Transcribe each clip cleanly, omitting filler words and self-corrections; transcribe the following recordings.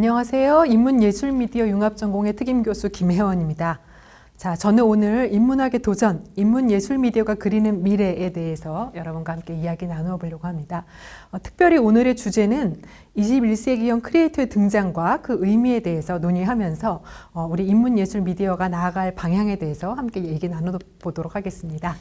안녕하세요. 인문예술미디어 융합전공의 특임교수 김혜원입니다. 자, 저는 오늘 인문학의 도전, 인문예술미디어가 그리는 미래에 대해서 여러분과 함께 이야기 나누어 보려고 합니다. 특별히 오늘의 주제는 21세기형 크리에이터의 등장과 그 의미에 대해서 논의하면서 우리 인문예술미디어가 나아갈 방향에 대해서 함께 얘기 나눠보도록 하겠습니다.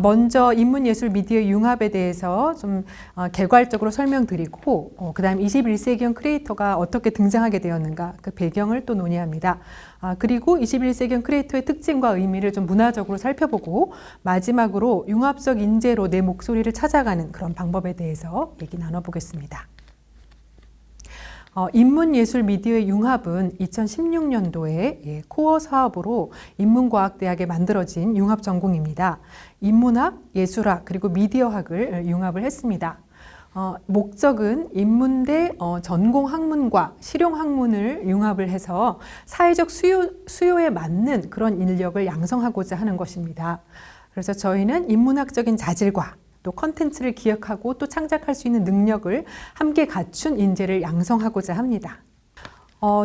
먼저 인문예술미디어 융합에 대해서 좀 개괄적으로 설명드리고 그 다음 21세기형 크리에이터가 어떻게 등장하게 되었는가 그 배경을 또 논의합니다. 그리고 21세기형 크리에이터의 특징과 의미를 좀 문화적으로 살펴보고 마지막으로 융합적 인재로 내 목소리를 찾아가는 그런 방법에 대해서 얘기 나눠보겠습니다. 인문예술미디어의 융합은 2016년도에 코어 사업으로 인문과학대학에 만들어진 융합전공입니다. 인문학, 예술학, 그리고 미디어학을 융합을 했습니다. 목적은 인문대 전공학문과 실용학문을 융합을 해서 사회적 수요에 맞는 그런 인력을 양성하고자 하는 것입니다. 그래서 저희는 인문학적인 자질과 또 컨텐츠를 기억하고 또 창작할 수 있는 능력을 함께 갖춘 인재를 양성하고자 합니다.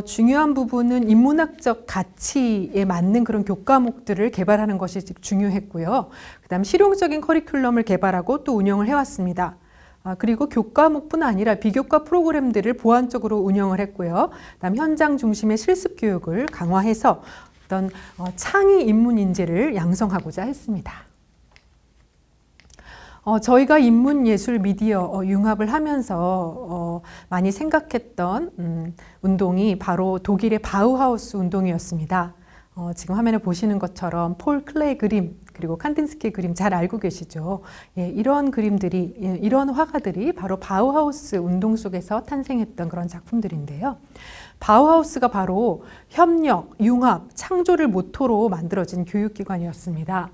중요한 부분은 인문학적 가치에 맞는 그런 교과목들을 개발하는 것이 중요했고요. 그다음 실용적인 커리큘럼을 개발하고 또 운영을 해왔습니다. 그리고 교과목뿐 아니라 비교과 프로그램들을 보완적으로 운영을 했고요. 그다음 현장 중심의 실습 교육을 강화해서 어떤 창의 인문 인재를 양성하고자 했습니다. 저희가 인문예술 미디어 융합을 하면서 많이 생각했던 운동이 바로 독일의 바우하우스 운동이었습니다. 지금 화면에 보시는 것처럼 폴 클레의 그림 그리고 칸딘스키의 그림 잘 알고 계시죠? 예, 이런 그림들이 이런 화가들이 바로 바우하우스 운동 속에서 탄생했던 그런 작품들인데요. 바우하우스가 바로 협력, 융합, 창조를 모토로 만들어진 교육기관이었습니다.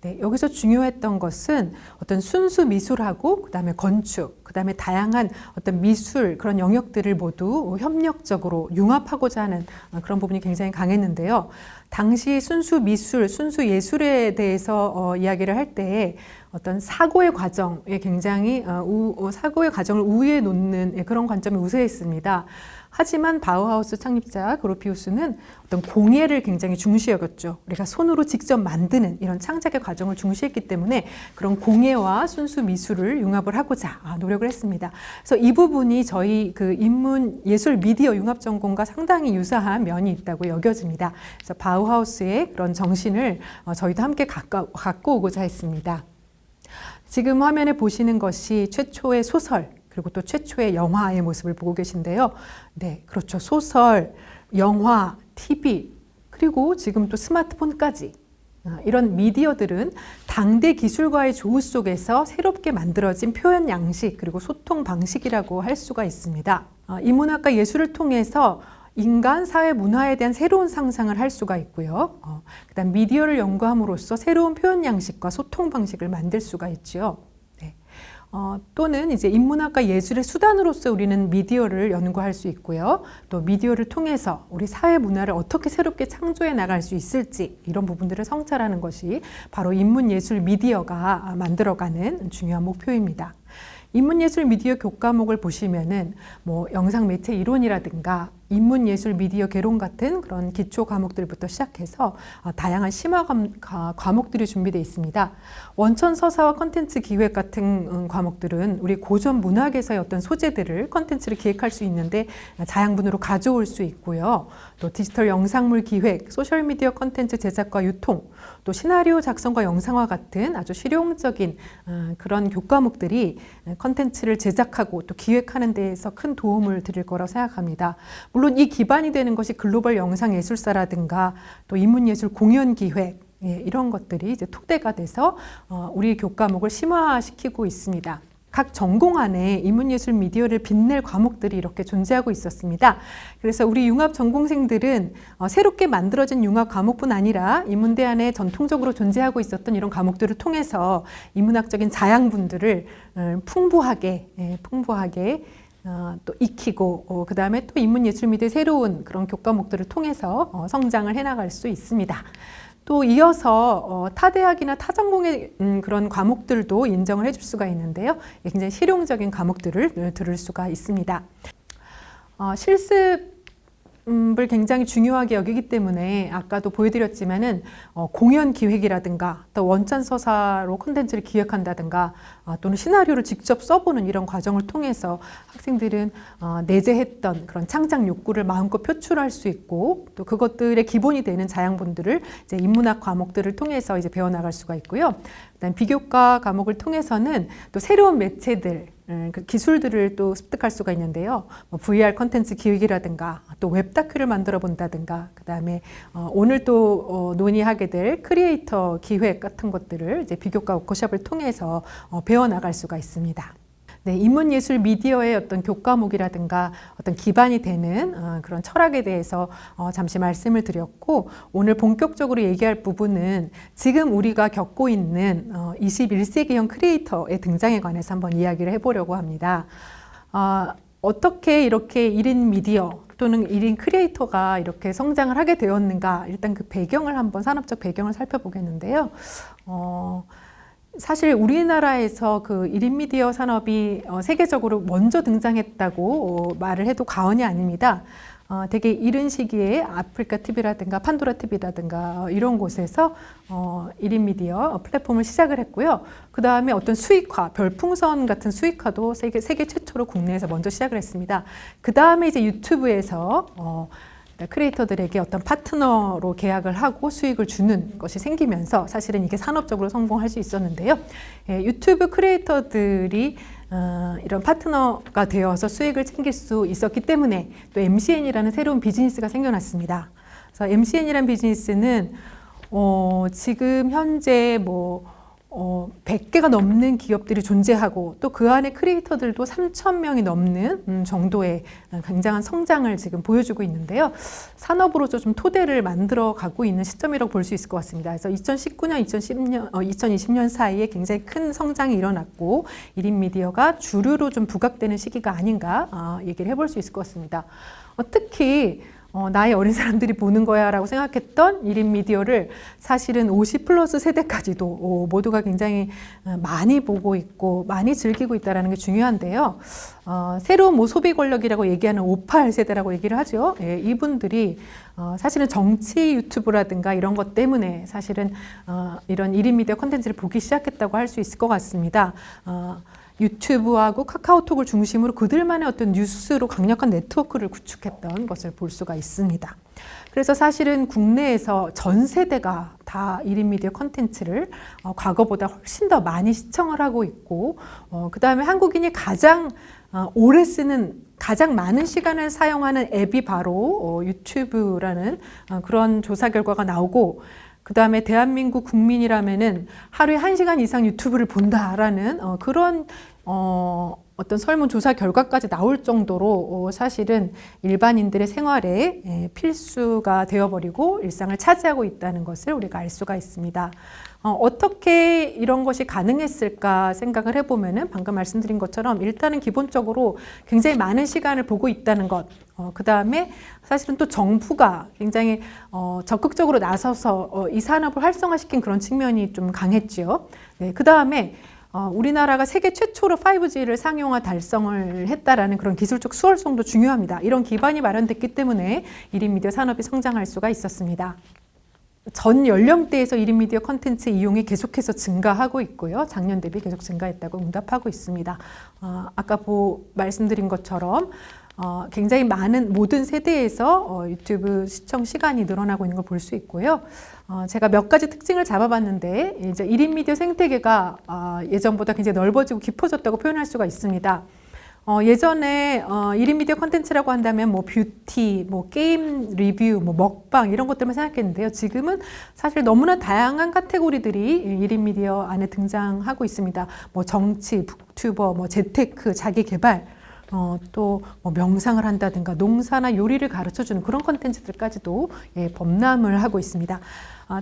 네, 여기서 중요했던 것은 어떤 순수 미술하고 그다음에 건축, 그다음에 다양한 어떤 미술 그런 영역들을 모두 협력적으로 융합하고자 하는 그런 부분이 굉장히 강했는데요. 당시 순수 미술, 순수 예술에 대해서 이야기를 할 때 어떤 사고의 과정에 굉장히 사고의 과정을 우위에 놓는 그런 관점이 우세했습니다. 하지만 바우하우스 창립자 그로피우스는 어떤 공예를 굉장히 중시 여겼죠. 우리가 손으로 직접 만드는 이런 창작의 과정을 중시했기 때문에 그런 공예와 순수 미술을 융합을 하고자 노력을 했습니다. 그래서 이 부분이 저희 그 인문 예술 미디어 융합 전공과 상당히 유사한 면이 있다고 여겨집니다. 그래서 바우하우스의 그런 정신을 저희도 함께 갖고 오고자 했습니다. 지금 화면에 보시는 것이 최초의 소설 그리고 또 최초의 영화의 모습을 보고 계신데요. 네, 그렇죠. 소설, 영화, TV, 그리고 지금 또 스마트폰까지 이런 미디어들은 당대 기술과의 조우 속에서 새롭게 만들어진 표현 양식 그리고 소통 방식이라고 할 수가 있습니다. 인문학과 예술을 통해서 인간, 사회, 문화에 대한 새로운 상상을 할 수가 있고요. 그다음 미디어를 연구함으로써 새로운 표현 양식과 소통 방식을 만들 수가 있죠. 또는 이제 인문학과 예술의 수단으로서 우리는 미디어를 연구할 수 있고요. 또 미디어를 통해서 우리 사회 문화를 어떻게 새롭게 창조해 나갈 수 있을지 이런 부분들을 성찰하는 것이 바로 인문예술 미디어가 만들어가는 중요한 목표입니다. 인문예술 미디어 교과목을 보시면은 뭐 영상 매체 이론이라든가 인문예술 미디어 개론 같은 그런 기초 과목들부터 시작해서 다양한 심화 과목들이 준비되어 있습니다. 원천 서사와 컨텐츠 기획 같은 과목들은 우리 고전 문학에서의 어떤 소재들을 컨텐츠를 기획할 수 있는데 자양분으로 가져올 수 있고요. 또 디지털 영상물 기획, 소셜미디어 컨텐츠 제작과 유통, 또 시나리오 작성과 영상화 같은 아주 실용적인 그런 교과목들이 컨텐츠를 제작하고 또 기획하는 데에서 큰 도움을 드릴 거라고 생각합니다. 물론 이 기반이 되는 것이 글로벌 영상 예술사라든가 또 인문예술 공연 기획 이런 것들이 이제 토대가 돼서 우리 교과목을 심화시키고 있습니다. 각 전공 안에 인문예술 미디어를 빛낼 과목들이 이렇게 존재하고 있었습니다. 그래서 우리 융합 전공생들은 새롭게 만들어진 융합 과목뿐 아니라 인문대 안에 전통적으로 존재하고 있었던 이런 과목들을 통해서 인문학적인 자양분들을 풍부하게 또 익히고 그 다음에 또 인문예술미디어의 새로운 그런 교과목들을 통해서 성장을 해나갈 수 있습니다. 또 이어서 타대학이나 타전공의 그런 과목들도 인정을 해줄 수가 있는데요. 굉장히 실용적인 과목들을 들을 수가 있습니다. 실습을 굉장히 중요하게 여기기 때문에 아까도 보여드렸지만은 공연 기획이라든가 또 원찬 서사로 콘텐츠를 기획한다든가 또는 시나리오를 직접 써보는 이런 과정을 통해서 학생들은 내재했던 그런 창작 욕구를 마음껏 표출할 수 있고 또 그것들의 기본이 되는 자양분들을 이제 인문학 과목들을 통해서 이제 배워나갈 수가 있고요. 그다음 비교과 과목을 통해서는 또 새로운 매체들 그 기술들을 또 습득할 수가 있는데요. VR 콘텐츠 기획이라든가 또 웹다큐를 만들어 본다든가 그다음에 오늘 또 논의하게 될 크리에이터 기획 같은 것들을 이제 비교과 워크숍을 통해서 배워나갈 수가 있습니다. 네, 인문예술 미디어의 어떤 교과목이라든가 어떤 기반이 되는 그런 철학에 대해서 잠시 말씀을 드렸고 오늘 본격적으로 얘기할 부분은 지금 우리가 겪고 있는 21세기형 크리에이터의 등장에 관해서 한번 이야기를 해보려고 합니다. 어떻게 이렇게 1인 미디어 또는 1인 크리에이터가 이렇게 성장을 하게 되었는가 일단 그 배경을 한번 산업적 배경을 살펴보겠는데요. 사실 우리나라에서 그 1인 미디어 산업이 세계적으로 먼저 등장했다고 말을 해도 과언이 아닙니다. 되게 이른 시기에 아프리카 TV라든가 판도라 TV라든가 이런 곳에서 1인 미디어 플랫폼을 시작을 했고요. 그 다음에 어떤 수익화, 별풍선 같은 수익화도 세계 최초로 국내에서 먼저 시작을 했습니다. 그 다음에 이제 유튜브에서 크리에이터들에게 어떤 파트너로 계약을 하고 수익을 주는 것이 생기면서 사실은 이게 산업적으로 성공할 수 있었는데요. 유튜브 크리에이터들이 이런 파트너가 되어서 수익을 챙길 수 있었기 때문에 또 MCN이라는 새로운 비즈니스가 생겨났습니다. 그래서 MCN이라는 비즈니스는 지금 현재 100개가 넘는 기업들이 존재하고 또 그 안에 크리에이터들도 3,000명이 넘는 정도의 굉장한 성장을 지금 보여주고 있는데요. 산업으로서 좀 토대를 만들어 가고 있는 시점이라고 볼 수 있을 것 같습니다. 그래서 2019년, 2020년 사이에 굉장히 큰 성장이 일어났고 1인 미디어가 주류로 좀 부각되는 시기가 아닌가 얘기를 해볼 수 있을 것 같습니다. 특히 나의 어린 사람들이 보는 거야 라고 생각했던 1인 미디어를 사실은 50 플러스 세대까지도 모두가 굉장히 많이 보고 있고 많이 즐기고 있다는 게 중요한데요. 새로운 소비 권력이라고 얘기하는 58 세대라고 얘기를 하죠. 이분들이 사실은 정치 유튜브라든가 이런 것 때문에 사실은 이런 1인 미디어 콘텐츠를 보기 시작했다고 할 수 있을 것 같습니다. 유튜브하고 카카오톡을 중심으로 그들만의 어떤 뉴스로 강력한 네트워크를 구축했던 것을 볼 수가 있습니다. 그래서 사실은 국내에서 전 세대가 다 1인 미디어 콘텐츠를 과거보다 훨씬 더 많이 시청을 하고 있고 그 다음에 한국인이 가장 오래 쓰는 가장 많은 시간을 사용하는 앱이 바로 유튜브라는 그런 조사 결과가 나오고 그 다음에 대한민국 국민이라면은 하루에 1시간 이상 유튜브를 본다라는 그런 어떤 설문조사 결과까지 나올 정도로 사실은 일반인들의 생활에 필수가 되어버리고 일상을 차지하고 있다는 것을 우리가 알 수가 있습니다. 어떻게 이런 것이 가능했을까 생각을 해보면은 방금 말씀드린 것처럼 일단은 기본적으로 굉장히 많은 시간을 보고 있다는 것, 그 다음에 사실은 또 정부가 굉장히 적극적으로 나서서 이 산업을 활성화시킨 그런 측면이 좀 강했죠. 네, 그 다음에 우리나라가 세계 최초로 5G를 상용화 달성을 했다라는 그런 기술적 수월성도 중요합니다. 이런 기반이 마련됐기 때문에 1인 미디어 산업이 성장할 수가 있었습니다. 전 연령대에서 1인 미디어 콘텐츠 이용이 계속해서 증가하고 있고요. 작년 대비 계속 증가했다고 응답하고 있습니다. 아까 말씀드린 것처럼 굉장히 많은 모든 세대에서 유튜브 시청 시간이 늘어나고 있는 걸 볼 수 있고요. 제가 몇 가지 특징을 잡아봤는데 이제 1인 미디어 생태계가 예전보다 굉장히 넓어지고 깊어졌다고 표현할 수가 있습니다. 예전에 1인 미디어 콘텐츠라고 한다면 뷰티, 게임 리뷰, 먹방 이런 것들만 생각했는데요. 지금은 사실 너무나 다양한 카테고리들이 1인 미디어 안에 등장하고 있습니다. 정치, 북튜버, 재테크, 자기 개발, 또 명상을 한다든가 농사나 요리를 가르쳐주는 그런 콘텐츠들까지도 범람을 하고 있습니다.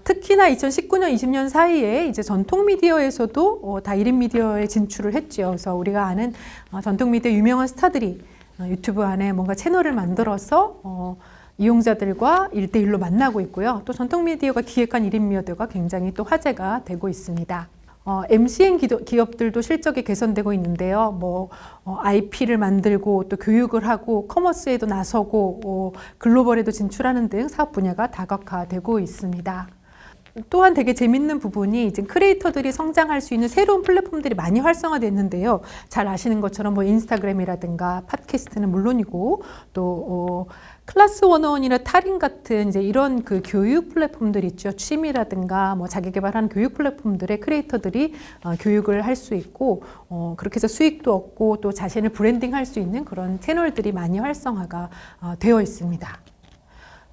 특히나 2019년, 20년 사이에 이제 전통 미디어에서도 다 1인 미디어에 진출을 했죠. 그래서 우리가 아는 전통 미디어 유명한 스타들이 유튜브 안에 뭔가 채널을 만들어서 이용자들과 1대1로 만나고 있고요. 또 전통 미디어가 기획한 1인 미디어가 굉장히 또 화제가 되고 있습니다. MCN 기업들도 실적이 개선되고 있는데요. IP를 만들고 또 교육을 하고 커머스에도 나서고 글로벌에도 진출하는 등 사업 분야가 다각화되고 있습니다. 또한 되게 재밌는 부분이 이제 크리에이터들이 성장할 수 있는 새로운 플랫폼들이 많이 활성화됐는데요. 잘 아시는 것처럼 인스타그램이라든가 팟캐스트는 물론이고 또 클래스 101이나 타린 같은 이제 이런 그 교육 플랫폼들 있죠. 취미라든가 자기 개발하는 교육 플랫폼들의 크리에이터들이 교육을 할 수 있고 그렇게 해서 수익도 얻고 또 자신을 브랜딩할 수 있는 그런 채널들이 많이 활성화가 되어 있습니다.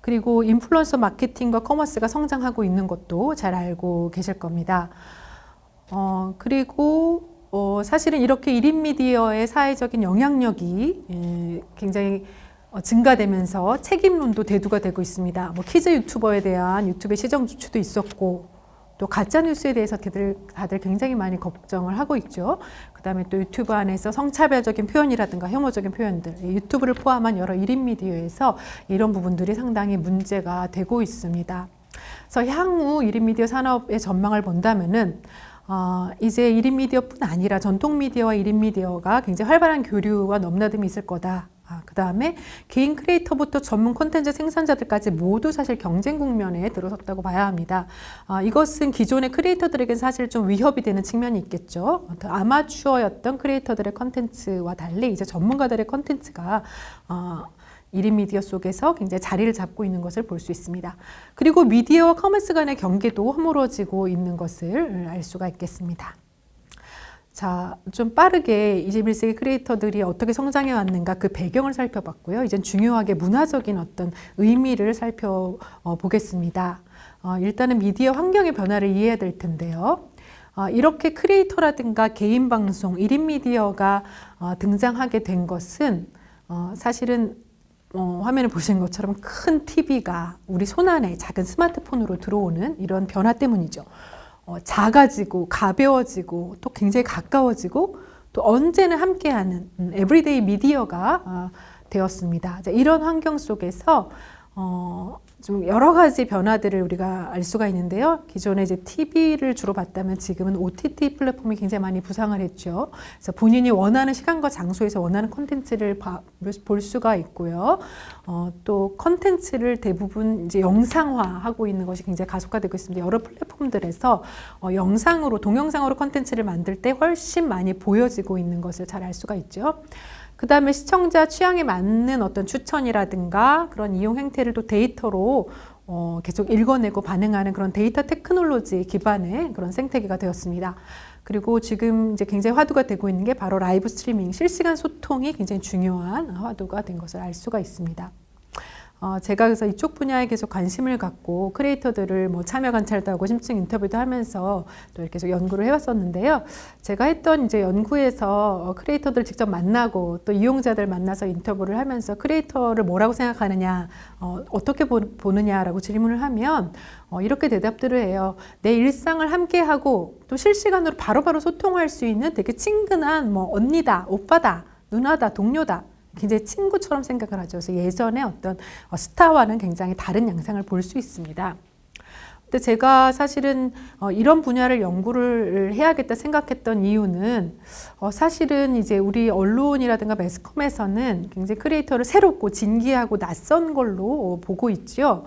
그리고 인플루언서 마케팅과 커머스가 성장하고 있는 것도 잘 알고 계실 겁니다. 그리고 사실은 이렇게 1인 미디어의 사회적인 영향력이 굉장히 증가되면서 책임론도 대두가 되고 있습니다. 키즈 유튜버에 대한 유튜브의 시정 조치도 있었고 또 가짜뉴스에 대해서 다들 굉장히 많이 걱정을 하고 있죠. 그 다음에 또 유튜브 안에서 성차별적인 표현이라든가 혐오적인 표현들, 유튜브를 포함한 여러 1인 미디어에서 이런 부분들이 상당히 문제가 되고 있습니다. 그래서 향후 1인 미디어 산업의 전망을 본다면은 이제 1인 미디어뿐 아니라 전통 미디어와 1인 미디어가 굉장히 활발한 교류와 넘나듦이 있을 거다. 그 다음에 개인 크리에이터부터 전문 콘텐츠 생산자들까지 모두 사실 경쟁 국면에 들어섰다고 봐야 합니다. 이것은 기존의 크리에이터들에게는 사실 좀 위협이 되는 측면이 있겠죠. 아마추어였던 크리에이터들의 콘텐츠와 달리 이제 전문가들의 콘텐츠가 1인 미디어 속에서 굉장히 자리를 잡고 있는 것을 볼 수 있습니다. 그리고 미디어와 커머스 간의 경계도 허물어지고 있는 것을 알 수가 있겠습니다. 자, 좀 빠르게 21세기 크리에이터들이 어떻게 성장해 왔는가 그 배경을 살펴봤고요. 이젠 중요하게 문화적인 어떤 의미를 살펴보겠습니다. 일단은 미디어 환경의 변화를 이해해야 될 텐데요. 이렇게 크리에이터라든가 개인 방송, 1인 미디어가 등장하게 된 것은 사실은 화면에 보시는 것처럼 큰 TV가 우리 손안에 작은 스마트폰으로 들어오는 이런 변화 때문이죠. 작아지고 가벼워지고 또 굉장히 가까워지고 또 언제나 함께하는 에브리데이 미디어가 되었습니다. 이런 환경 속에서 좀 여러 가지 변화들을 우리가 알 수가 있는데요. 기존에 이제 TV를 주로 봤다면 지금은 OTT 플랫폼이 굉장히 많이 부상을 했죠. 그래서 본인이 원하는 시간과 장소에서 원하는 콘텐츠를 볼 수가 있고요. 또 콘텐츠를 대부분 이제 영상화하고 있는 것이 굉장히 가속화되고 있습니다. 여러 플랫폼들에서 영상으로, 동영상으로 콘텐츠를 만들 때 훨씬 많이 보여지고 있는 것을 잘 알 수가 있죠. 그 다음에 시청자 취향에 맞는 어떤 추천이라든가 그런 이용 행태를 또 데이터로 계속 읽어내고 반응하는 그런 데이터 테크놀로지 기반의 그런 생태계가 되었습니다. 그리고 지금 이제 굉장히 화두가 되고 있는 게 바로 라이브 스트리밍, 실시간 소통이 굉장히 중요한 화두가 된 것을 알 수가 있습니다. 제가 그래서 이쪽 분야에 계속 관심을 갖고 크리에이터들을 참여 관찰도 하고 심층 인터뷰도 하면서 또 이렇게 계속 연구를 해왔었는데요. 제가 했던 이제 연구에서 크리에이터들 직접 만나고 또 이용자들 만나서 인터뷰를 하면서 크리에이터를 뭐라고 생각하느냐, 어떻게 보느냐라고 질문을 하면 이렇게 대답들을 해요. 내 일상을 함께하고 또 실시간으로 바로바로 소통할 수 있는 되게 친근한 언니다, 오빠다, 누나다, 동료다. 굉장히 친구처럼 생각을 하죠. 그래서 예전에 어떤 스타와는 굉장히 다른 양상을 볼 수 있습니다. 근데 제가 사실은 이런 분야를 연구를 해야겠다 생각했던 이유는 사실은 이제 우리 언론이라든가 매스컴에서는 굉장히 크리에이터를 새롭고 진기하고 낯선 걸로 보고 있죠.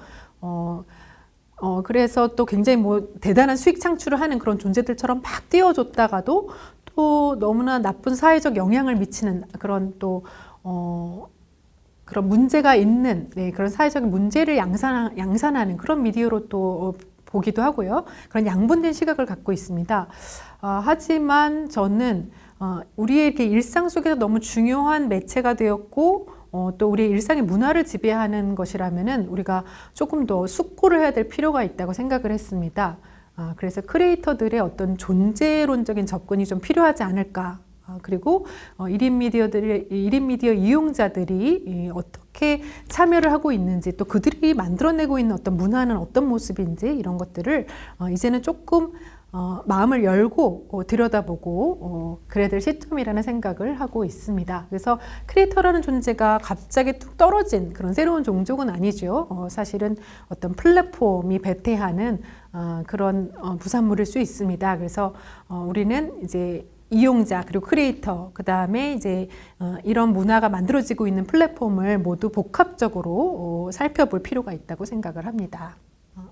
그래서 또 굉장히 대단한 수익 창출을 하는 그런 존재들처럼 막 띄워줬다가도 또 너무나 나쁜 사회적 영향을 미치는 그런 또 그런 문제가 있는 그런 사회적인 문제를 양산하는 그런 미디어로 또 보기도 하고요. 그런 양분된 시각을 갖고 있습니다. 하지만 저는 우리의 이렇게 일상 속에서 너무 중요한 매체가 되었고 또 우리의 일상의 문화를 지배하는 것이라면은 우리가 조금 더 숙고를 해야 될 필요가 있다고 생각을 했습니다. 그래서 크리에이터들의 어떤 존재론적인 접근이 좀 필요하지 않을까. 그리고 1인 미디어 이용자들이 어떻게 참여를 하고 있는지 또 그들이 만들어내고 있는 어떤 문화는 어떤 모습인지 이런 것들을 이제는 조금 마음을 열고 들여다보고 그래야 될 시점이라는 생각을 하고 있습니다. 그래서 크리에이터라는 존재가 갑자기 뚝 떨어진 그런 새로운 종족은 아니죠. 사실은 어떤 플랫폼이 배태하는 그런 부산물일 수 있습니다. 그래서 우리는 이제 이용자 그리고 크리에이터 그 다음에 이제 이런 문화가 만들어지고 있는 플랫폼을 모두 복합적으로 살펴볼 필요가 있다고 생각을 합니다.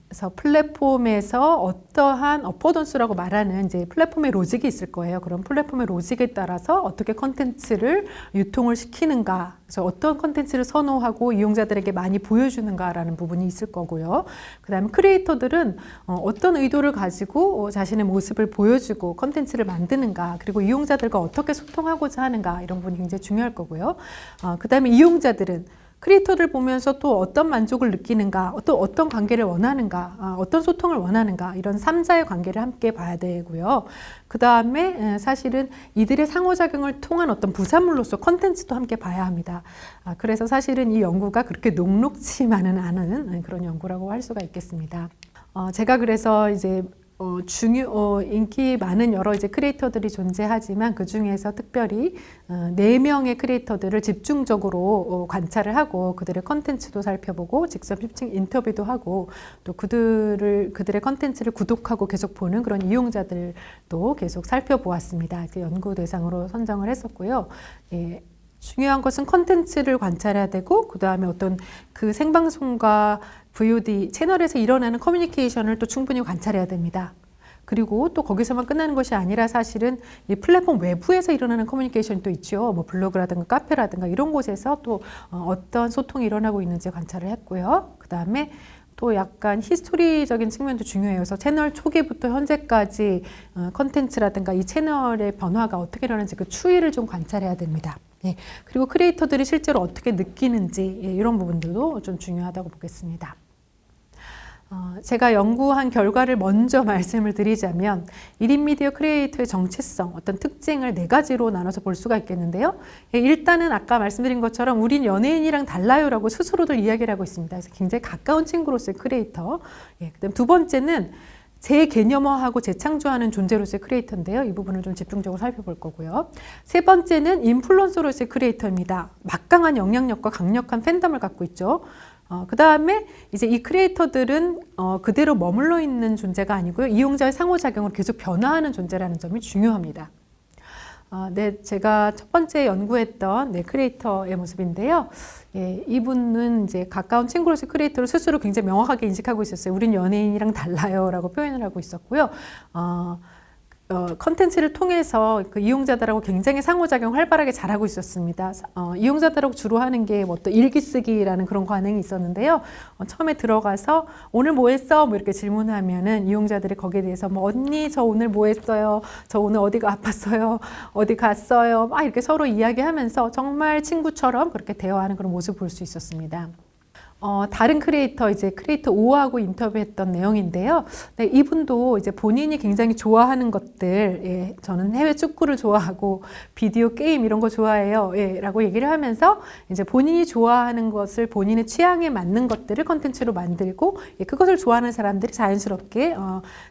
그래서 플랫폼에서 어떠한 어포던스라고 말하는 이제 플랫폼의 로직이 있을 거예요. 그런 플랫폼의 로직에 따라서 어떻게 컨텐츠를 유통을 시키는가, 그래서 어떤 컨텐츠를 선호하고 이용자들에게 많이 보여주는가라는 부분이 있을 거고요. 그 다음에 크리에이터들은 어떤 의도를 가지고 자신의 모습을 보여주고 컨텐츠를 만드는가, 그리고 이용자들과 어떻게 소통하고자 하는가, 이런 부분이 굉장히 중요할 거고요. 그 다음에 이용자들은 크리에이터를 보면서 또 어떤 만족을 느끼는가, 또 어떤 관계를 원하는가, 어떤 소통을 원하는가, 이런 3자의 관계를 함께 봐야 되고요. 그 다음에 사실은 이들의 상호작용을 통한 어떤 부산물로서 컨텐츠도 함께 봐야 합니다. 그래서 사실은 이 연구가 그렇게 녹록지만은 않은 그런 연구라고 할 수가 있겠습니다. 제가 그래서 이제 인기 많은 여러 이제 크리에이터들이 존재하지만 그 중에서 특별히 4명의 크리에이터들을 집중적으로 관찰을 하고 그들의 컨텐츠도 살펴보고 직접 인터뷰도 하고 또 그들의 컨텐츠를 구독하고 계속 보는 그런 이용자들도 계속 살펴보았습니다. 연구 대상으로 선정을 했었고요. 예. 중요한 것은 컨텐츠를 관찰해야 되고 그 다음에 어떤 그 생방송과 VOD 채널에서 일어나는 커뮤니케이션을 또 충분히 관찰해야 됩니다. 그리고 또 거기서만 끝나는 것이 아니라 사실은 이 플랫폼 외부에서 일어나는 커뮤니케이션이 또 있죠. 뭐 블로그라든가 카페라든가 이런 곳에서 또 어떤 소통이 일어나고 있는지 관찰을 했고요. 그 다음에 또 약간 히스토리적인 측면도 중요해요. 그래서 채널 초기부터 현재까지 컨텐츠라든가 이 채널의 변화가 어떻게 일어나는지 그 추이를 좀 관찰해야 됩니다. 예, 그리고 크리에이터들이 실제로 어떻게 느끼는지 이런 부분들도 좀 중요하다고 보겠습니다. 제가 연구한 결과를 먼저 말씀을 드리자면 1인 미디어 크리에이터의 정체성, 어떤 특징을 4가지로 나눠서 볼 수가 있겠는데요. 일단은 아까 말씀드린 것처럼 우린 연예인이랑 달라요라고 스스로들 이야기를 하고 있습니다. 그래서 굉장히 가까운 친구로서의 크리에이터. 그다음 두 번째는 재개념화하고 재창조하는 존재로서의 크리에이터인데요. 이 부분을 좀 집중적으로 살펴볼 거고요. 세 번째는 인플루언서로서의 크리에이터입니다. 막강한 영향력과 강력한 팬덤을 갖고 있죠. 그 다음에 이제 이 크리에이터들은 그대로 머물러 있는 존재가 아니고요. 이용자의 상호작용으로 계속 변화하는 존재라는 점이 중요합니다. 네, 제가 첫 번째 연구했던 크리에이터의 모습인데요. 예, 이분은 이제 가까운 친구로서 크리에이터를 스스로 굉장히 명확하게 인식하고 있었어요. 우린 연예인이랑 달라요 라고 표현을 하고 있었고요. 컨텐츠를 통해서 그 이용자들하고 굉장히 상호작용 활발하게 잘하고 있었습니다. 이용자들하고 주로 하는 게 뭐 또 일기 쓰기라는 그런 관행이 있었는데요. 처음에 들어가서 오늘 뭐 했어? 뭐 이렇게 질문하면은 이용자들이 거기에 대해서 뭐 언니 저 오늘 뭐 했어요? 저 오늘 어디가 아팠어요? 어디 갔어요? 막 이렇게 서로 이야기하면서 정말 친구처럼 그렇게 대화하는 그런 모습을 볼 수 있었습니다. 다른 크리에이터, 이제 크리에이터 5하고 인터뷰했던 내용인데요. 네, 이분도 이제 본인이 굉장히 좋아하는 것들, 예, 저는 해외 축구를 좋아하고 비디오 게임 이런 거 좋아해요. 예, 라고 얘기를 하면서 이제 본인이 좋아하는 것을 본인의 취향에 맞는 것들을 컨텐츠로 만들고 예, 그것을 좋아하는 사람들이 자연스럽게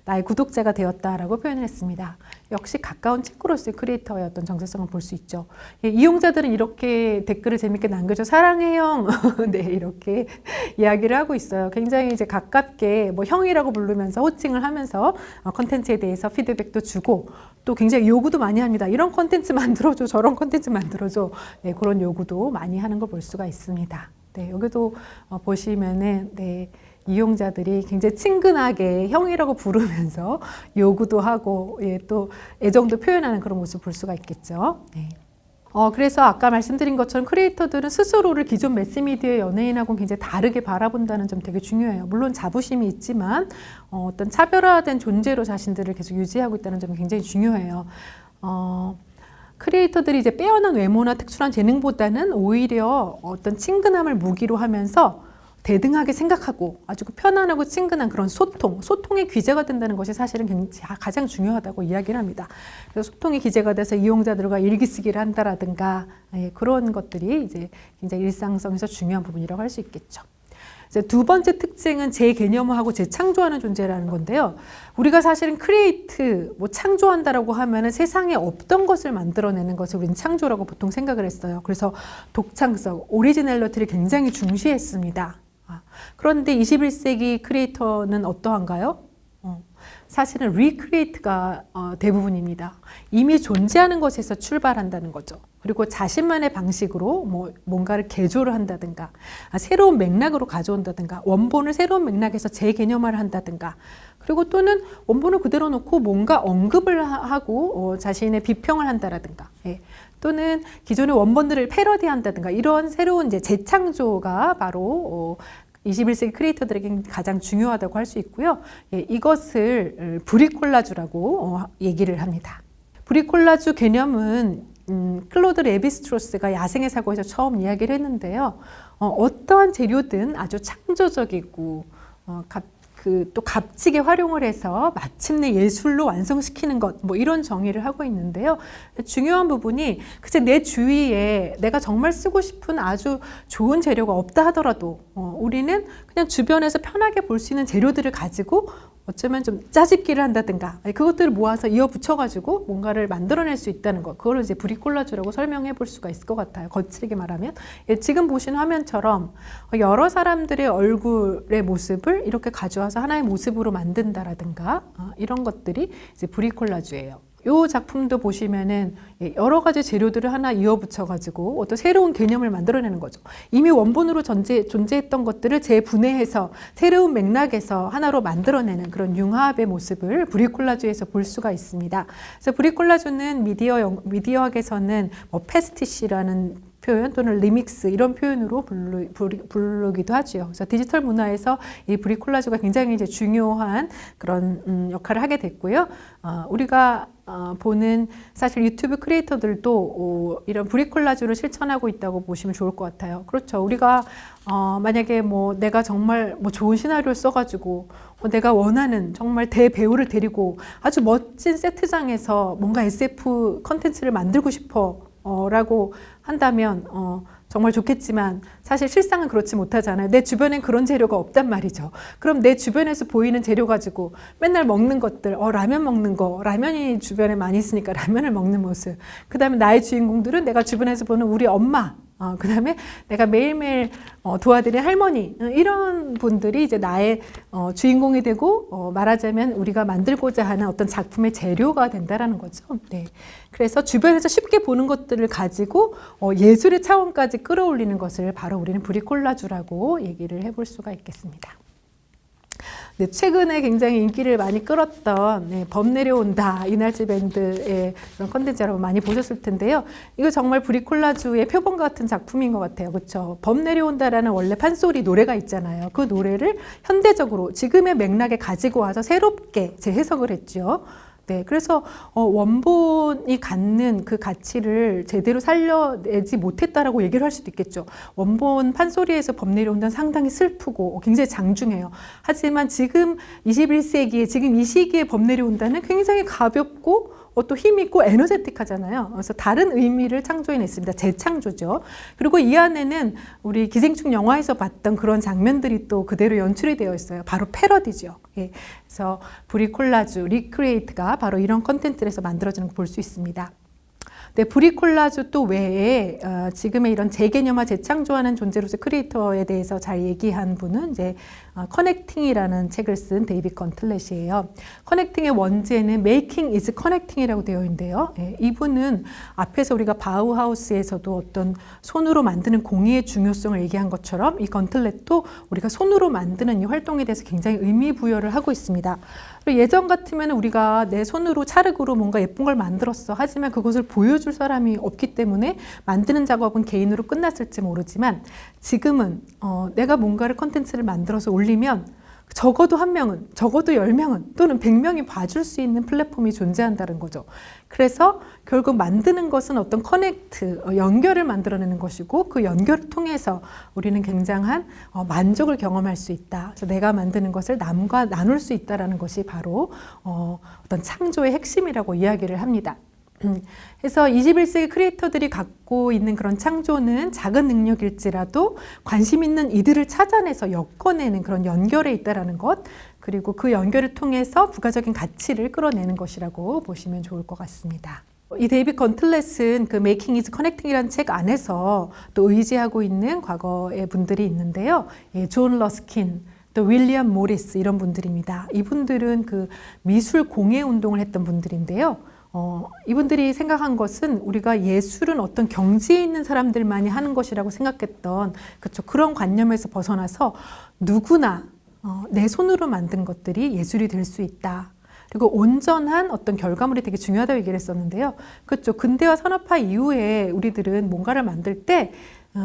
나의 구독자가 되었다라고 표현을 했습니다. 역시 가까운 친구로서의 크리에이터의 어떤 정체성을 볼 수 있죠. 예, 이용자들은 이렇게 댓글을 재밌게 남겨줘. 사랑해 형. 네, 이렇게 이야기를 하고 있어요. 굉장히 이제 가깝게 뭐 형이라고 부르면서 호칭을 하면서 컨텐츠에 대해서 피드백도 주고 또 굉장히 요구도 많이 합니다. 이런 컨텐츠 만들어줘, 저런 컨텐츠 만들어줘. 네, 그런 요구도 많이 하는 걸 볼 수가 있습니다. 네, 여기도 보시면은 네. 이용자들이 굉장히 친근하게 형이라고 부르면서 요구도 하고 예, 또 애정도 표현하는 그런 모습을 볼 수가 있겠죠. 네. 그래서 아까 말씀드린 것처럼 크리에이터들은 스스로를 기존 매스미디어의 연예인하고는 굉장히 다르게 바라본다는 점 되게 중요해요. 물론 자부심이 있지만 어떤 차별화된 존재로 자신들을 계속 유지하고 있다는 점이 굉장히 중요해요. 크리에이터들이 이제 빼어난 외모나 특출한 재능보다는 오히려 어떤 친근함을 무기로 하면서 대등하게 생각하고 아주 편안하고 친근한 그런 소통의 기제가 된다는 것이 사실은 가장 중요하다고 이야기를 합니다. 그래서 소통의 기제가 돼서 이용자들과 일기쓰기를 한다라든가 그런 것들이 이제 굉장히 일상성에서 중요한 부분이라고 할 수 있겠죠. 이제 두 번째 특징은 재개념화하고 재창조하는 존재라는 건데요. 우리가 사실은 뭐 창조한다라고 하면은 세상에 없던 것을 만들어내는 것을 우리는 창조라고 보통 생각을 했어요. 그래서 독창성, 오리지널리티를 굉장히 중시했습니다. 그런데 21세기 크리에이터는 어떠한가요? 사실은 리크리에이트가 대부분입니다. 이미 존재하는 것에서 출발한다는 거죠. 그리고 자신만의 방식으로 뭔가를 개조를 한다든가, 새로운 맥락으로 가져온다든가, 원본을 새로운 맥락에서 재개념화를 한다든가, 그리고 또는 원본을 그대로 놓고 뭔가 언급을 하고 자신의 비평을 한다라든가, 또는 기존의 원본들을 패러디한다든가, 이런 새로운 이제 재창조가 바로 21세기 크리에이터들에게 가장 중요하다고 할 수 있고요. 이것을 브리콜라주라고 얘기를 합니다. 브리콜라주 개념은 클로드 레비스트로스가 야생의 사고에서 처음 이야기를 했는데요. 어떠한 재료든 아주 창조적이고 또 값지게 활용을 해서 마침내 예술로 완성시키는 것, 이런 정의를 하고 있는데요. 중요한 부분이 글쎄 내 주위에 내가 정말 쓰고 싶은 아주 좋은 재료가 없다 하더라도 우리는 그냥 주변에서 편하게 볼 수 있는 재료들을 가지고 어쩌면 좀 짜집기를 한다든가 그것들을 모아서 이어 붙여가지고 뭔가를 만들어낼 수 있다는 것, 그걸 이제 브리콜라주라고 설명해 볼 수가 있을 것 같아요. 거칠게 말하면. 지금 보신 화면처럼 여러 사람들의 얼굴의 모습을 이렇게 가져와서 하나의 모습으로 만든다라든가 이런 것들이 이제 브리콜라주예요. 이 작품도 보시면은 여러 가지 재료들을 하나 이어 붙여가지고 어떤 새로운 개념을 만들어내는 거죠. 이미 원본으로 존재했던 것들을 재분해해서 새로운 맥락에서 하나로 만들어내는 그런 융합의 모습을 브리콜라주에서 볼 수가 있습니다. 그래서 브리콜라주는 미디어학에서는 패스티시라는 표현 또는 리믹스 이런 표현으로 부르기도 하죠. 그래서 디지털 문화에서 이 브리콜라주가 굉장히 이제 중요한 그런 역할을 하게 됐고요. 우리가 보는 사실 유튜브 크리에이터들도 이런 브리콜라주를 실천하고 있다고 보시면 좋을 것 같아요. 그렇죠. 우리가 만약에 내가 정말 좋은 시나리오를 써가지고 내가 원하는 정말 대배우를 데리고 아주 멋진 세트장에서 뭔가 SF 컨텐츠를 만들고 싶어 라고 한다면 정말 좋겠지만 사실 실상은 그렇지 못하잖아요. 내 주변엔 그런 재료가 없단 말이죠. 그럼 내 주변에서 보이는 재료 가지고 맨날 먹는 것들, 라면 먹는 거, 라면이 주변에 많이 있으니까 라면을 먹는 모습. 그 다음에 나의 주인공들은 내가 주변에서 보는 우리 엄마, 그 다음에 내가 매일매일 도와드린 할머니, 이런 분들이 이제 나의 주인공이 되고 말하자면 우리가 만들고자 하는 어떤 작품의 재료가 된다라는 거죠. 네. 그래서 주변에서 쉽게 보는 것들을 가지고 예술의 차원까지 끌어올리는 것을 바로 우리는 브리콜라주라고 얘기를 해볼 수가 있겠습니다. 네, 최근에 굉장히 인기를 많이 끌었던 범 내려온다 이날치 밴드의 그런 컨텐츠 여러분 많이 보셨을 텐데요. 이거 정말 브리콜라주의 표본 같은 작품인 것 같아요. 그렇죠? 범 내려온다라는 원래 판소리 노래가 있잖아요. 그 노래를 현대적으로 지금의 맥락에 가지고 와서 새롭게 재해석을 했죠. 네, 그래서 원본이 갖는 그 가치를 제대로 살려내지 못했다라고 얘기를 할 수도 있겠죠. 원본 판소리에서 범 내려온다는 상당히 슬프고 굉장히 장중해요. 하지만 지금 21세기에 지금 이 시기에 범 내려온다는 굉장히 가볍고 또 힘있고 에너제틱하잖아요. 그래서 다른 의미를 창조해냈습니다. 재창조죠. 그리고 이 안에는 우리 기생충 영화에서 봤던 그런 장면들이 또 그대로 연출이 되어 있어요. 바로 패러디죠. 그래서 브리콜라주, 리크리에이트가 바로 이런 컨텐츠에서 만들어지는 걸 볼 수 있습니다. 네, 브리콜라주 또 외에 지금의 이런 재개념화, 재창조하는 존재로서 크리에이터에 대해서 잘 얘기한 분은 이제 커넥팅이라는 책을 쓴 데이빗 건틀렛이에요. 커넥팅의 원제는 Making is Connecting이라고 되어 있는데요. 이분은 앞에서 우리가 바우하우스에서도 어떤 손으로 만드는 공예의 중요성을 얘기한 것처럼 이 건틀렛도 우리가 손으로 만드는 이 활동에 대해서 굉장히 의미 부여를 하고 있습니다. 예전 같으면 우리가 내 손으로 찰흙으로 뭔가 예쁜 걸 만들었어. 하지만 그것을 보여줄 사람이 없기 때문에 만드는 작업은 개인으로 끝났을지 모르지만 지금은 내가 뭔가를 컨텐츠를 만들어서 올리면 적어도 1명은, 적어도 10명은 또는 100명이 봐줄 수 있는 플랫폼이 존재한다는 거죠. 그래서 결국 만드는 것은 어떤 커넥트, 연결을 만들어내는 것이고 그 연결을 통해서 우리는 굉장한 만족을 경험할 수 있다. 그래서 내가 만드는 것을 남과 나눌 수 있다는 것이 바로 어떤 창조의 핵심이라고 이야기를 합니다. 그래서 21세기 크리에이터들이 갖고 있는 그런 창조는 작은 능력일지라도 관심 있는 이들을 찾아내서 엮어내는 그런 연결에 있다는 것, 그리고 그 연결을 통해서 부가적인 가치를 끌어내는 것이라고 보시면 좋을 것 같습니다. 이 데이빗 건틀렛은 그 Making is Connecting이라는 책 안에서 또 의지하고 있는 과거의 분들이 있는데요. 존 러스킨, 또 윌리엄 모리스 이런 분들입니다. 이분들은 그 미술 공예 운동을 했던 분들인데요. 이분들이 생각한 것은 우리가 예술은 어떤 경지에 있는 사람들만이 하는 것이라고 생각했던 그렇죠. 그런 관념에서 벗어나서 누구나 내 손으로 만든 것들이 예술이 될 수 있다. 그리고 온전한 어떤 결과물이 되게 중요하다고 얘기를 했었는데요. 그렇죠. 근대화 산업화 이후에 우리들은 뭔가를 만들 때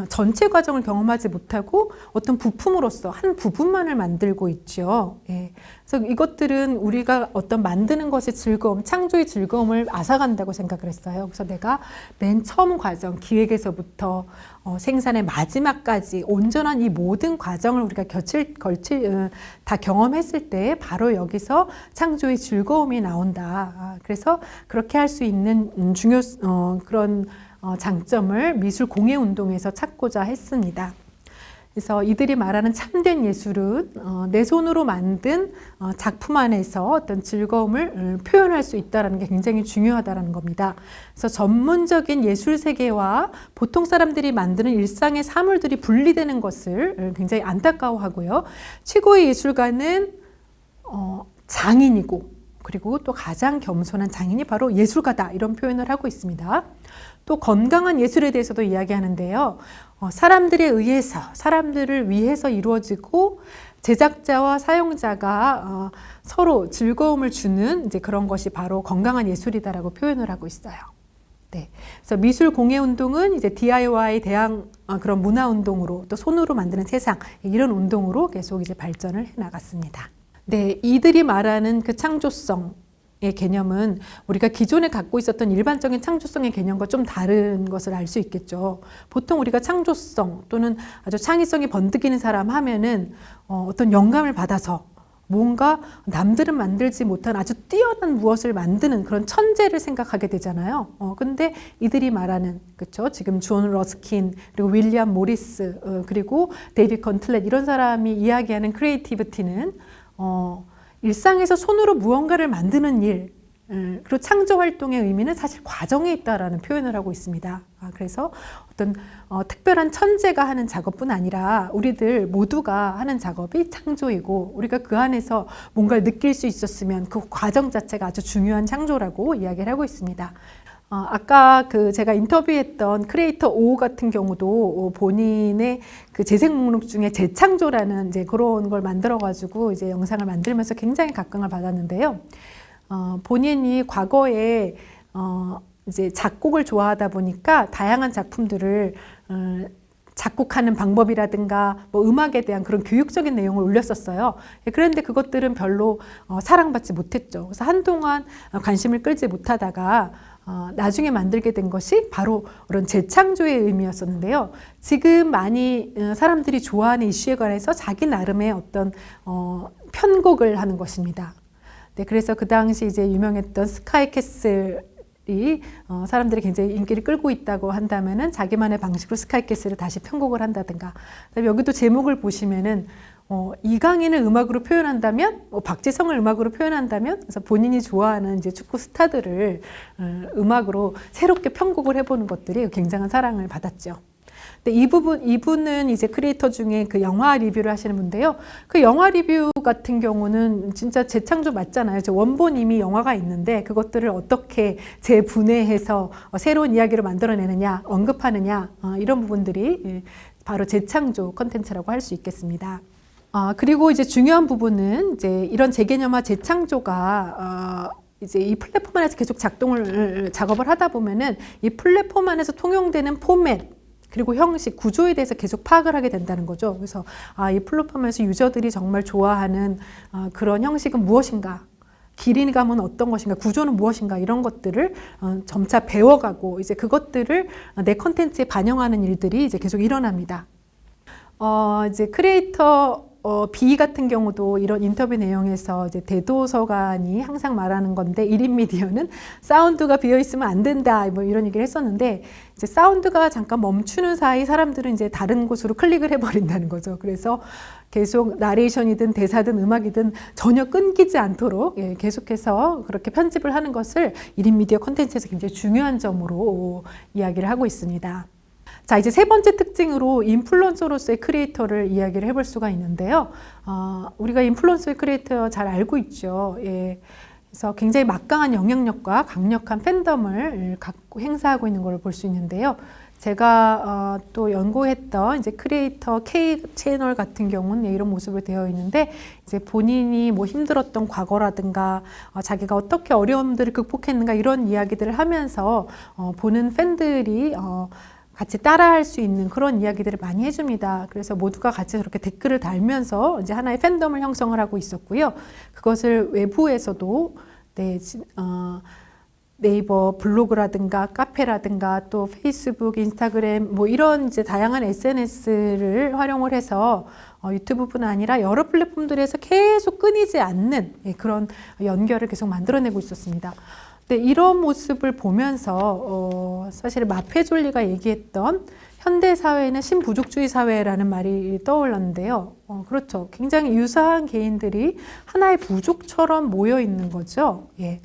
전체 과정을 경험하지 못하고 어떤 부품으로서 한 부분만을 만들고 있죠. 예. 그래서 이것들은 우리가 어떤 만드는 것의 즐거움, 창조의 즐거움을 앗아간다고 생각을 했어요. 그래서 내가 맨 처음 과정, 기획에서부터 생산의 마지막까지 온전한 이 모든 과정을 우리가 다 경험했을 때 바로 여기서 창조의 즐거움이 나온다. 그래서 그렇게 할 수 있는 그런 장점을 미술 공예 운동에서 찾고자 했습니다. 그래서 이들이 말하는 참된 예술은 내 손으로 만든 작품 안에서 어떤 즐거움을 표현할 수 있다는 게 굉장히 중요하다는 겁니다. 그래서 전문적인 예술 세계와 보통 사람들이 만드는 일상의 사물들이 분리되는 것을 굉장히 안타까워하고요. 최고의 예술가는 장인이고 그리고 또 가장 겸손한 장인이 바로 예술가다 이런 표현을 하고 있습니다. 또 건강한 예술에 대해서도 이야기하는데요. 사람들을 위해서 이루어지고 제작자와 사용자가 서로 즐거움을 주는 이제 그런 것이 바로 건강한 예술이다라고 표현을 하고 있어요. 네. 그래서 미술 공예 운동은 이제 DIY 대항 그런 문화 운동으로 또 손으로 만드는 세상 이런 운동으로 계속 이제 발전을 해 나갔습니다. 네, 이들이 말하는 그 창조성의 개념은 우리가 기존에 갖고 있었던 일반적인 창조성의 개념과 좀 다른 것을 알 수 있겠죠. 보통 우리가 창조성 또는 아주 창의성이 번뜩이는 사람 하면은 어떤 영감을 받아서 뭔가 남들은 만들지 못한 아주 뛰어난 무엇을 만드는 그런 천재를 생각하게 되잖아요. 근데 이들이 말하는, 그렇죠? 지금 존 러스킨, 그리고 윌리엄 모리스, 그리고 데이비드 건틀렛 이런 사람이 이야기하는 크리에이티비티는 일상에서 손으로 무언가를 만드는 일, 그리고 창조 활동의 의미는 사실 과정에 있다라는 표현을 하고 있습니다. 그래서 어떤 특별한 천재가 하는 작업뿐 아니라 우리들 모두가 하는 작업이 창조이고 우리가 그 안에서 뭔가를 느낄 수 있었으면 그 과정 자체가 아주 중요한 창조라고 이야기를 하고 있습니다. 아까 제가 인터뷰했던 크리에이터 O 같은 경우도 본인의 그 재생 목록 중에 재창조라는 이제 그런 걸 만들어가지고 이제 영상을 만들면서 굉장히 각광을 받았는데요. 본인이 과거에 이제 작곡을 좋아하다 보니까 다양한 작품들을 작곡하는 방법이라든가 뭐 음악에 대한 그런 교육적인 내용을 올렸었어요. 그런데 그것들은 별로 사랑받지 못했죠. 그래서 한동안 관심을 끌지 못하다가 나중에 만들게 된 것이 바로 그런 재창조의 의미였었는데요. 지금 많이 사람들이 좋아하는 이슈에 관해서 자기 나름의 어떤 편곡을 하는 것입니다. 네, 그래서 그 당시 이제 유명했던 스카이캐슬이 사람들이 굉장히 인기를 끌고 있다고 한다면은 자기만의 방식으로 스카이캐슬을 다시 편곡을 한다든가. 여기도 제목을 보시면은 이강인을 음악으로 표현한다면, 박지성을 음악으로 표현한다면, 그래서 본인이 좋아하는 이제 축구 스타들을 음악으로 새롭게 편곡을 해보는 것들이 굉장한 사랑을 받았죠. 근데 이분은 이제 크리에이터 중에 그 영화 리뷰를 하시는 분인데요. 그 영화 리뷰 같은 경우는 진짜 재창조 맞잖아요. 원본 이미 영화가 있는데 그것들을 어떻게 재분해해서 새로운 이야기를 만들어내느냐, 언급하느냐, 이런 부분들이 바로 재창조 컨텐츠라고 할 수 있겠습니다. 그리고 이제 중요한 부분은 이제 이런 재개념화 재창조가 이제 이 플랫폼 안에서 계속 작업을 하다 보면은 이 플랫폼 안에서 통용되는 포맷 그리고 형식, 구조에 대해서 계속 파악을 하게 된다는 거죠. 그래서 이 플랫폼에서 유저들이 정말 좋아하는 그런 형식은 무엇인가, 길이감은 어떤 것인가, 구조는 무엇인가 이런 것들을 점차 배워가고 이제 그것들을 내 컨텐츠에 반영하는 일들이 이제 계속 일어납니다. 이제 크리에이터 B 같은 경우도 이런 인터뷰 내용에서 이제 대도서관이 항상 말하는 건데 1인 미디어는 사운드가 비어 있으면 안 된다 뭐 이런 얘기를 했었는데 이제 사운드가 잠깐 멈추는 사이 사람들은 이제 다른 곳으로 클릭을 해버린다는 거죠. 그래서 계속 나레이션이든 대사든 음악이든 전혀 끊기지 않도록 계속해서 그렇게 편집을 하는 것을 1인 미디어 콘텐츠에서 굉장히 중요한 점으로 이야기를 하고 있습니다. 자, 이제 세 번째 특징으로 인플루언서로서의 크리에이터를 이야기를 해볼 수가 있는데요. 우리가 인플루언서의 크리에이터 잘 알고 있죠. 예. 그래서 굉장히 막강한 영향력과 강력한 팬덤을 갖고 행사하고 있는 걸 볼 수 있는데요. 제가 또 연구했던 이제 크리에이터 K 채널 같은 경우는 이런 모습으로 되어 있는데, 이제 본인이 뭐 힘들었던 과거라든가 자기가 어떻게 어려움들을 극복했는가 이런 이야기들을 하면서 보는 팬들이 같이 따라할 수 있는 그런 이야기들을 많이 해줍니다. 그래서 모두가 같이 저렇게 댓글을 달면서 이제 하나의 팬덤을 형성을 하고 있었고요. 그것을 외부에서도 네이버 블로그라든가 카페라든가 또 페이스북, 인스타그램 뭐 이런 이제 다양한 SNS를 활용을 해서 유튜브뿐 아니라 여러 플랫폼들에서 계속 끊이지 않는 그런 연결을 계속 만들어내고 있었습니다. 근데 이런 모습을 보면서 사실 마페졸리가 얘기했던 현대 사회는 신부족주의 사회라는 말이 떠올랐는데요. 그렇죠. 굉장히 유사한 개인들이 하나의 부족처럼 모여 있는 거죠. 예.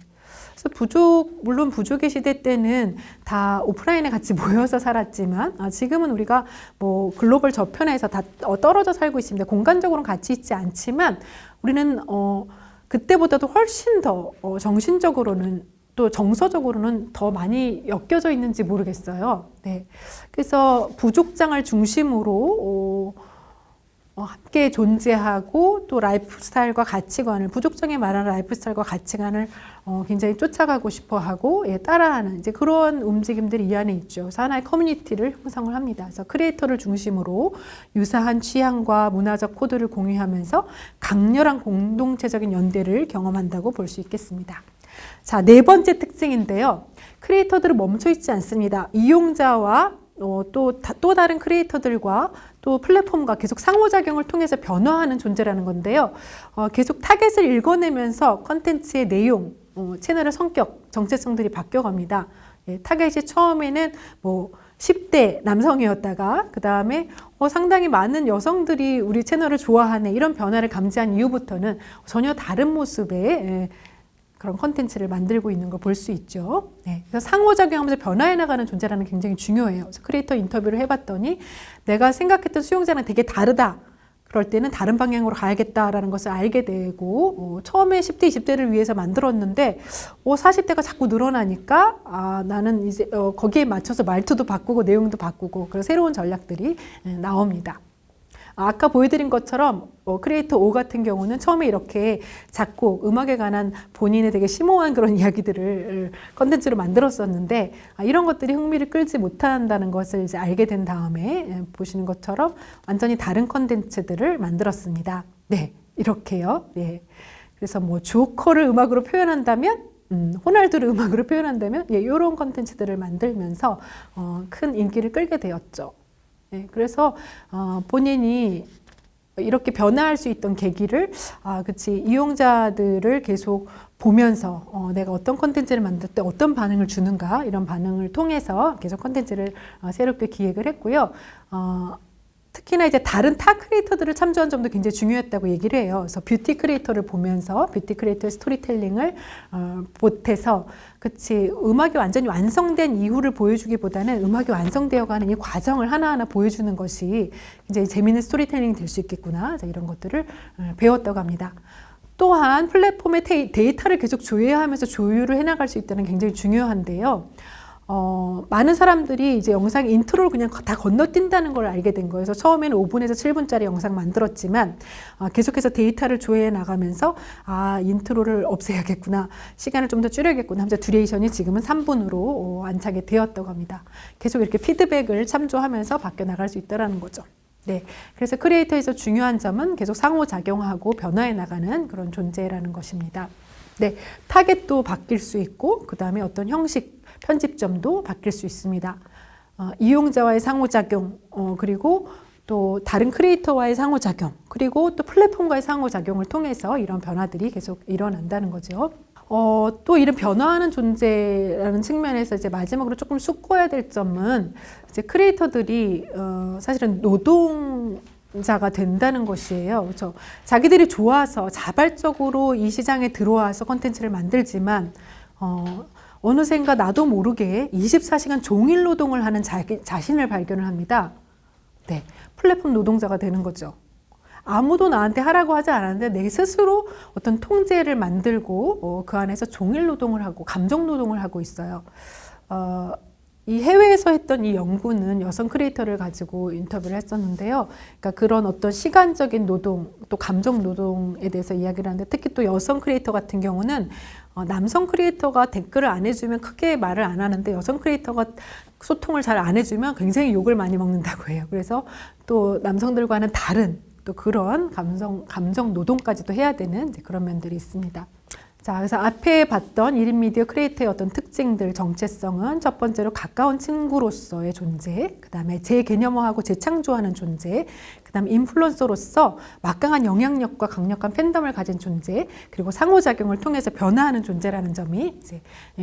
그래서 물론 부족의 시대 때는 다 오프라인에 같이 모여서 살았지만, 지금은 우리가 뭐 글로벌 저편에서 다 떨어져 살고 있습니다. 공간적으로는 같이 있지 않지만, 우리는 그때보다도 훨씬 더 정신적으로는 또 정서적으로는 더 많이 엮여져 있는지 모르겠어요. 네. 그래서 부족장을 중심으로 함께 존재하고 또 라이프스타일과 가치관을, 부족장이 말하는 라이프스타일과 가치관을 굉장히 쫓아가고 싶어 하고 따라하는 이제 그런 움직임들이 이 안에 있죠. 그래서 하나의 커뮤니티를 형성을 합니다. 그래서 크리에이터를 중심으로 유사한 취향과 문화적 코드를 공유하면서 강렬한 공동체적인 연대를 경험한다고 볼 수 있겠습니다. 자, 네 번째 특징인데요. 크리에이터들은 멈춰 있지 않습니다. 이용자와 또 다른 크리에이터들과 또 플랫폼과 계속 상호작용을 통해서 변화하는 존재라는 건데요. 계속 타겟을 읽어내면서 컨텐츠의 내용, 채널의 성격, 정체성들이 바뀌어갑니다. 타겟이 처음에는 뭐 10대 남성이었다가 그 다음에 상당히 많은 여성들이 우리 채널을 좋아하네, 이런 변화를 감지한 이후부터는 전혀 다른 모습의 그런 컨텐츠를 만들고 있는 걸 볼 수 있죠. 네. 그래서 상호작용하면서 변화해 나가는 존재라는 게 굉장히 중요해요. 그래서 크리에이터 인터뷰를 해봤더니 내가 생각했던 수용자랑 되게 다르다. 그럴 때는 다른 방향으로 가야겠다라는 것을 알게 되고, 처음에 10대, 20대를 위해서 만들었는데 40대가 자꾸 늘어나니까 나는 이제 거기에 맞춰서 말투도 바꾸고 내용도 바꾸고, 그런 새로운 전략들이 나옵니다. 아까 보여드린 것처럼 크리에이터 O 같은 경우는 처음에 이렇게 작곡, 음악에 관한 본인의 되게 심오한 그런 이야기들을 컨텐츠로 만들었었는데, 이런 것들이 흥미를 끌지 못한다는 것을 이제 알게 된 다음에 보시는 것처럼 완전히 다른 컨텐츠들을 만들었습니다. 네, 이렇게요. 네. 그래서 뭐 조커를 음악으로 표현한다면, 호날두를 음악으로 표현한다면, 이런 컨텐츠들을 만들면서 큰 인기를 끌게 되었죠. 네, 그래서 본인이 이렇게 변화할 수 있던 계기를 그치, 이용자들을 계속 보면서 내가 어떤 컨텐츠를 만들 때 어떤 반응을 주는가, 이런 반응을 통해서 계속 컨텐츠를 새롭게 기획을 했고요. 특히나 이제 다른 타 크리에이터들을 참조한 점도 굉장히 중요했다고 얘기를 해요. 그래서 뷰티 크리에이터를 보면서 뷰티 크리에이터의 스토리텔링을 보태서, 그치, 음악이 완전히 완성된 이후를 보여주기보다는 음악이 완성되어가는 이 과정을 하나하나 보여주는 것이 굉장히 재미있는 스토리텔링이 될 수 있겠구나, 이런 것들을 배웠다고 합니다. 또한 플랫폼의 데이터를 계속 조회하면서 조율을 해나갈 수 있다는 게 굉장히 중요한데요. 많은 사람들이 이제 영상 인트로를 그냥 다 건너뛴다는 걸 알게 된 거예요. 그래서 처음에는 5분에서 7분짜리 영상 만들었지만 계속해서 데이터를 조회해 나가면서 인트로를 없애야겠구나, 시간을 좀 더 줄여야겠구나 하면서 듀레이션이 지금은 3분으로 안착이 되었다고 합니다. 계속 이렇게 피드백을 참조하면서 바뀌어 나갈 수 있다는 거죠. 네, 그래서 크리에이터에서 중요한 점은 계속 상호작용하고 변화해 나가는 그런 존재라는 것입니다. 네, 타겟도 바뀔 수 있고, 그 다음에 어떤 형식, 편집점도 바뀔 수 있습니다. 이용자와의 상호작용, 그리고 또 다른 크리에이터와의 상호작용, 그리고 또 플랫폼과의 상호작용을 통해서 이런 변화들이 계속 일어난다는 거죠. 또 이런 변화하는 존재라는 측면에서 이제 마지막으로 조금 짚어야 될 점은, 이제 크리에이터들이 사실은 노동자가 된다는 것이에요. 그렇죠? 자기들이 좋아서 자발적으로 이 시장에 들어와서 컨텐츠를 만들지만 어느샌가 나도 모르게 24시간 종일 노동을 하는 자신을 발견을 합니다. 네, 플랫폼 노동자가 되는 거죠. 아무도 나한테 하라고 하지 않았는데 내 스스로 어떤 통제를 만들고 그 안에서 종일 노동을 하고 감정 노동을 하고 있어요. 이 해외에서 했던 이 연구는 여성 크리에이터를 가지고 인터뷰를 했었는데요. 그러니까 그런 어떤 시간적인 노동, 또 감정 노동에 대해서 이야기를 하는데 특히 또 여성 크리에이터 같은 경우는 남성 크리에이터가 댓글을 안 해주면 크게 말을 안 하는데 여성 크리에이터가 소통을 잘 안 해주면 굉장히 욕을 많이 먹는다고 해요. 그래서 또 남성들과는 다른 또 그런 감정 노동까지도 해야 되는 이제 그런 면들이 있습니다. 자, 그래서 앞에 봤던 1인 미디어 크리에이터의 어떤 특징들, 정체성은 첫 번째로 가까운 친구로서의 존재, 그 다음에 재개념화하고 재창조하는 존재, 그 다음에 인플루언서로서 막강한 영향력과 강력한 팬덤을 가진 존재, 그리고 상호작용을 통해서 변화하는 존재라는 점이 이제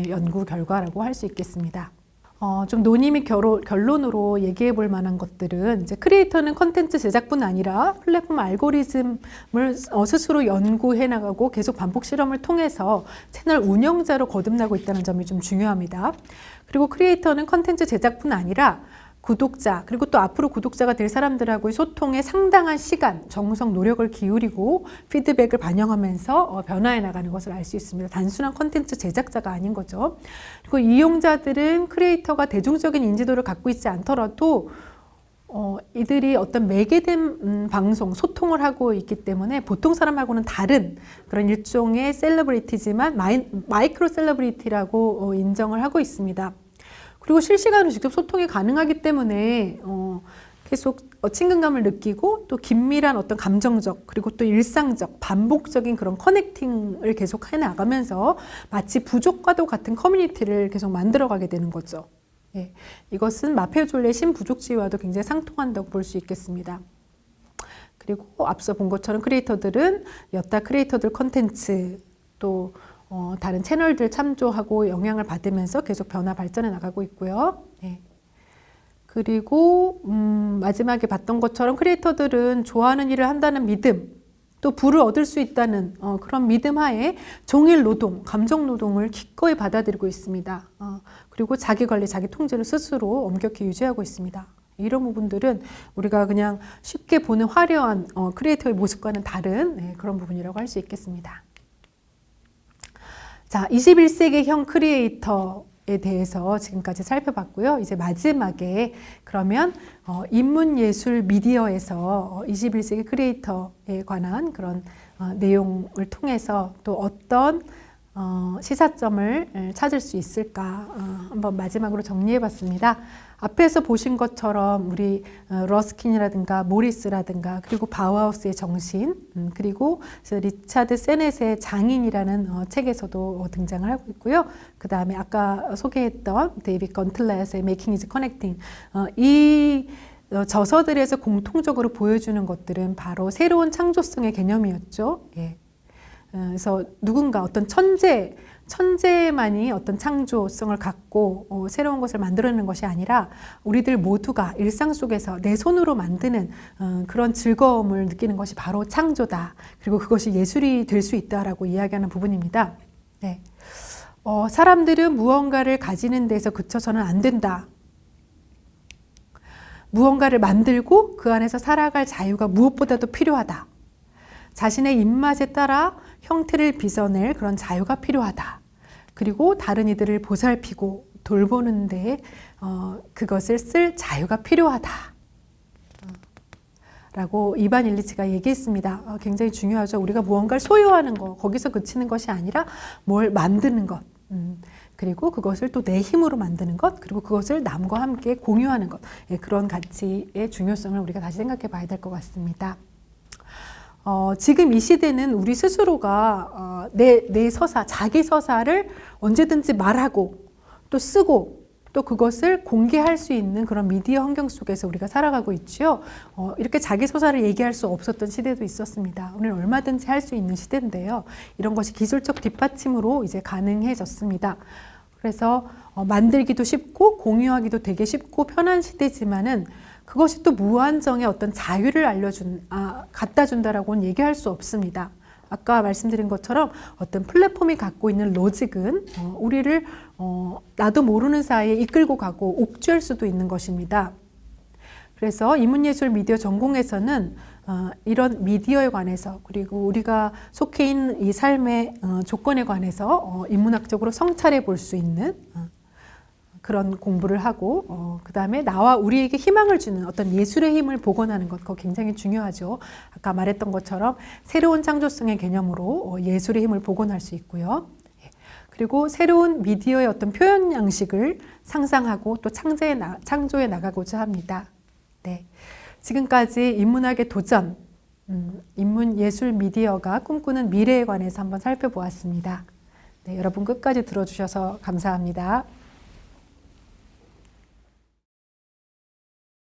연구 결과라고 할 수 있겠습니다. 좀 논의 결론으로 얘기해 볼 만한 것들은 이제 크리에이터는 컨텐츠 제작뿐 아니라 플랫폼 알고리즘을 스스로 연구해 나가고 계속 반복 실험을 통해서 채널 운영자로 거듭나고 있다는 점이 좀 중요합니다. 그리고 크리에이터는 컨텐츠 제작뿐 아니라 구독자 그리고 또 앞으로 구독자가 될 사람들하고의 소통에 상당한 시간, 정성, 노력을 기울이고 피드백을 반영하면서 변화해 나가는 것을 알 수 있습니다. 단순한 컨텐츠 제작자가 아닌 거죠. 그리고 이용자들은 크리에이터가 대중적인 인지도를 갖고 있지 않더라도 이들이 어떤 매개된 방송, 소통을 하고 있기 때문에 보통 사람하고는 다른 그런 일종의 셀러브리티지만 마이크로 셀러브리티라고 인정을 하고 있습니다. 그리고 실시간으로 직접 소통이 가능하기 때문에 계속 친근감을 느끼고 또 긴밀한 어떤 감정적 그리고 또 일상적 반복적인 그런 커넥팅을 계속 해나가면서 마치 부족과도 같은 커뮤니티를 계속 만들어가게 되는 거죠. 예, 이것은 마페졸레의 신부족주의와도 굉장히 상통한다고 볼 수 있겠습니다. 그리고 앞서 본 것처럼 크리에이터들은 여타 크리에이터들 컨텐츠 또 다른 채널들 참조하고 영향을 받으면서 계속 변화 발전해 나가고 있고요. 네. 그리고 마지막에 봤던 것처럼 크리에이터들은 좋아하는 일을 한다는 믿음, 또 부를 얻을 수 있다는 그런 믿음 하에 종일 노동, 감정 노동을 기꺼이 받아들이고 있습니다. 그리고 자기 관리, 자기 통제를 스스로 엄격히 유지하고 있습니다. 이런 부분들은 우리가 그냥 쉽게 보는 화려한 크리에이터의 모습과는 다른 그런 부분이라고 할 수 있겠습니다. 자, 21세기형 크리에이터에 대해서 지금까지 살펴봤고요. 이제 마지막에 그러면 인문예술 미디어에서 21세기 크리에이터에 관한 그런 내용을 통해서 또 어떤 시사점을 찾을 수 있을까 한번 마지막으로 정리해 봤습니다. 앞에서 보신 것처럼 우리 러스킨이라든가 모리스라든가 그리고 바우하우스의 정신 그리고 리차드 세넷의 장인이라는 책에서도 등장을 하고 있고요. 그 다음에 아까 소개했던 데이빗 건틀렛의 Making is Connecting 이 저서들에서 공통적으로 보여주는 것들은 바로 새로운 창조성의 개념이었죠. 예. 그래서 누군가 어떤 천재만이 어떤 창조성을 갖고 새로운 것을 만들어내는 것이 아니라 우리들 모두가 일상 속에서 내 손으로 만드는 그런 즐거움을 느끼는 것이 바로 창조다. 그리고 그것이 예술이 될 수 있다라고 이야기하는 부분입니다. 네. 사람들은 무언가를 가지는 데서 그쳐서는 안 된다. 무언가를 만들고 그 안에서 살아갈 자유가 무엇보다도 필요하다. 자신의 입맛에 따라 형태를 빚어낼 그런 자유가 필요하다. 그리고 다른 이들을 보살피고 돌보는데 그것을 쓸 자유가 필요하다. 라고 이반 일리치가 얘기했습니다. 굉장히 중요하죠. 우리가 무언가를 소유하는 것, 거기서 그치는 것이 아니라 뭘 만드는 것. 그리고 그것을 또 내 힘으로 만드는 것, 그리고 그것을 남과 함께 공유하는 것. 그런 가치의 중요성을 우리가 다시 생각해 봐야 될 것 같습니다. 지금 이 시대는 우리 스스로가 내 서사, 자기 서사를 언제든지 말하고 또 쓰고 또 그것을 공개할 수 있는 그런 미디어 환경 속에서 우리가 살아가고 있죠. 이렇게 자기 서사를 얘기할 수 없었던 시대도 있었습니다. 오늘 얼마든지 할 수 있는 시대인데요. 이런 것이 기술적 뒷받침으로 이제 가능해졌습니다. 그래서 만들기도 쉽고 공유하기도 되게 쉽고 편한 시대지만은 그것이 또 무한정의 어떤 자유를 갖다 준다라고는 얘기할 수 없습니다. 아까 말씀드린 것처럼 어떤 플랫폼이 갖고 있는 로직은 우리를 나도 모르는 사이에 이끌고 가고 옥죄할 수도 있는 것입니다. 그래서 인문예술 미디어 전공에서는 이런 미디어에 관해서 그리고 우리가 속해 있는 이 삶의 조건에 관해서 인문학적으로 성찰해 볼 수 있는 그런 공부를 하고 그 다음에 나와 우리에게 희망을 주는 어떤 예술의 힘을 복원하는 것, 그거 굉장히 중요하죠. 아까 말했던 것처럼 새로운 창조성의 개념으로 예술의 힘을 복원할 수 있고요. 그리고 새로운 미디어의 어떤 표현 양식을 상상하고 또 창조해 나가고자 합니다. 네, 지금까지 인문학의 도전, 인문예술 미디어가 꿈꾸는 미래에 관해서 한번 살펴보았습니다. 네, 여러분 끝까지 들어주셔서 감사합니다.